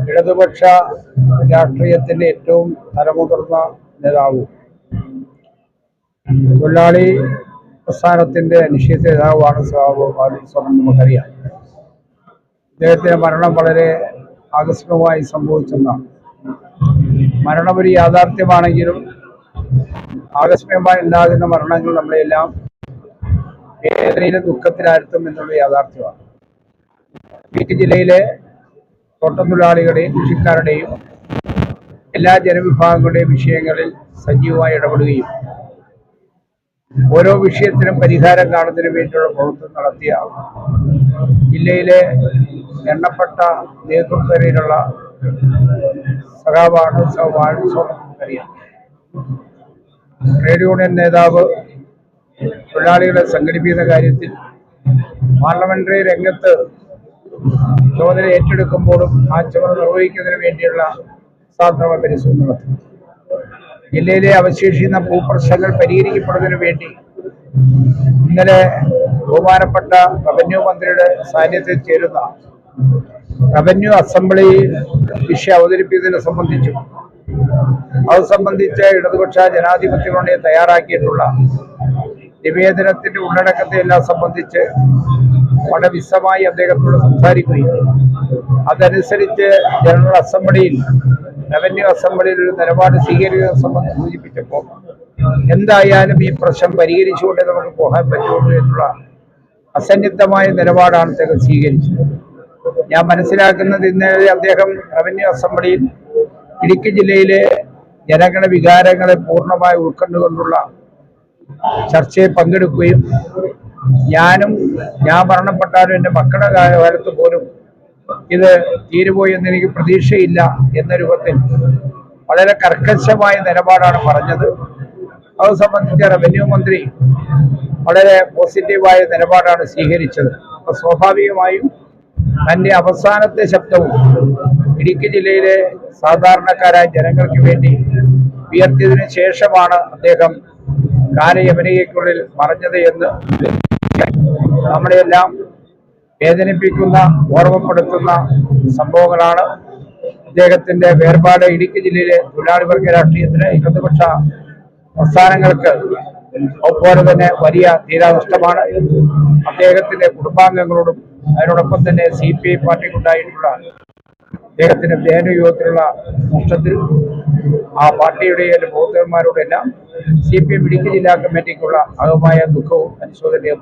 ഇടതുപക്ഷ രാഷ്ട്രീയത്തിന്റെ ഏറ്റവും തലമുതിർന്ന നേതാവും തൊഴിലാളി പ്രസ്ഥാനത്തിന്റെ അനിശ്ചിത നേതാവാണ് സ്വാഭാവികം നമുക്കറിയാം. അദ്ദേഹത്തിന്റെ മരണം വളരെ ആകസ്മികമായി സംഭവിച്ചെന്നാണ്. മരണം ഒരു യാഥാർത്ഥ്യമാണെങ്കിലും ആകസ്മികമായി ഉണ്ടാകുന്ന മരണങ്ങൾ നമ്മളെല്ലാം വേദനയിലും ദുഃഖത്തിലാഴ്ത്തും എന്നുള്ള യാഥാർത്ഥ്യമാണ്. ഇടുക്കി ജില്ലയിലെ തോട്ടം തൊഴിലാളികളുടെയും കൃഷിക്കാരുടെയും എല്ലാ ജനവിഭാഗങ്ങളുടെയും വിഷയങ്ങളിൽ സജീവമായി ഇടപെടുകയും ഓരോ വിഷയത്തിനും പരിഹാരം കാണുന്നതിന് വേണ്ടിയുള്ള പ്രവർത്തനം നടത്തിയ ജില്ലയിലെ എണ്ണപ്പെട്ട നേതൃത്വത്തിലുള്ള സഖാവാണ് നമുക്കറിയാം. ട്രേഡ് യൂണിയൻ നേതാവ് തൊഴിലാളികളെ സംഘടിപ്പിക്കുന്ന കാര്യത്തിൽ പാർലമെന്ററി രംഗത്ത് ചുമതല ഏറ്റെടുക്കുമ്പോഴും ആ ചുമതല നിർവഹിക്കുന്നതിന് വേണ്ടിയുള്ള സാധാരണ പരിശ്രമം നടത്തി. ജില്ലയിലെ അവശേഷിക്കുന്ന ഭൂപ്രശ്നങ്ങൾ പരിഹരിക്കപ്പെടുന്നതിന് വേണ്ടി ഇന്നലെ ബഹുമാനപ്പെട്ട റവന്യൂ മന്ത്രിയുടെ സാന്നിധ്യത്തിൽ ചേരുന്ന റവന്യൂ അസംബ്ലി വിഷയം അവതരിപ്പിക്കുന്നതിനെ സംബന്ധിച്ചും അത് സംബന്ധിച്ച് ഇടതുപക്ഷ ജനാധിപത്യ മുന്നണി തയ്യാറാക്കിയിട്ടുള്ള നിവേദനത്തിന്റെ ഉള്ളടക്കത്തെ എല്ലാം സംബന്ധിച്ച് വളരെ വിശദമായി അദ്ദേഹത്തോട് സംസാരിക്കുകയും അതനുസരിച്ച് ജനറൽ അസംബ്ലിയിൽ റവന്യൂ അസംബ്ലിയിൽ ഒരു നിലപാട് സ്വീകരിക്കുന്നത് സംബന്ധിച്ച് സൂചിപ്പിച്ചപ്പോൾ എന്തായാലും ഈ പ്രശ്നം പരിഹരിച്ചുകൊണ്ടേ നമുക്ക് പോകാൻ പറ്റുള്ളൂ എന്നുള്ള അസന്നിഗ്ധമായ നിലപാടാണ് അദ്ദേഹം സ്വീകരിച്ചത്. ഞാൻ മനസ്സിലാക്കുന്നത് ഇന്നലെ അദ്ദേഹം റവന്യൂ അസംബ്ലിയിൽ ഇടുക്കി ജില്ലയിലെ ജനങ്ങളുടെ വികാരങ്ങളെ പൂർണ്ണമായി ഉൾക്കൊണ്ടുകൊണ്ടുള്ള ചർച്ചയിൽ പങ്കെടുക്കുകയും ഞാൻ മരണപ്പെട്ടാലും എൻ്റെ മക്കളുടെ കാലത്ത് പോലും ഇത് തീരുപോയി എന്ന് എനിക്ക് പ്രതീക്ഷയില്ല എന്ന രൂപത്തിൽ വളരെ കർക്കശമായ നിലപാടാണ് പറഞ്ഞത്. അത് സംബന്ധിച്ച് റവന്യൂ മന്ത്രി വളരെ പോസിറ്റീവായ നിലപാടാണ് സ്വീകരിച്ചത്. അപ്പൊ സ്വാഭാവികമായും തന്റെ അവസാനത്തെ ശബ്ദവും ഇടുക്കി ജില്ലയിലെ സാധാരണക്കാരായ ജനങ്ങൾക്ക് വേണ്ടി ഉയർത്തിയതിനു ശേഷമാണ് അദ്ദേഹം കാലയവനികയ്ക്കുള്ളിൽ മറഞ്ഞത് എന്ന് നമ്മളെല്ലാം വേദനിപ്പിക്കുന്ന ഓർമ്മപ്പെടുത്തുന്ന സംഭവങ്ങളാണ്. അദ്ദേഹത്തിന്റെ വേർപാട് ഇടുക്കി ജില്ലയിലെ തൊഴിലാളി വർഗ രാഷ്ട്രീയത്തിന് ഇടതുപക്ഷ പ്രസ്ഥാനങ്ങൾക്ക് അതുപോലെ തന്നെ വലിയ തീരാനഷ്ടമാണ്. അദ്ദേഹത്തിന്റെ കുടുംബാംഗങ്ങളോടും അതിനോടൊപ്പം തന്നെ CPI പാർട്ടിക്കുണ്ടായിട്ടുള്ള അദ്ദേഹത്തിന്റെ ദേഹയുഗത്തിലുള്ള നഷ്ടത്തിൽ ആ പാർട്ടിയുടെ പ്രവർത്തകന്മാരോടെല്ലാം CPM ഇടുക്കി ജില്ലാ കമ്മിറ്റിക്കുള്ള അകമായ ദുഃഖവും അനുശോചനയും.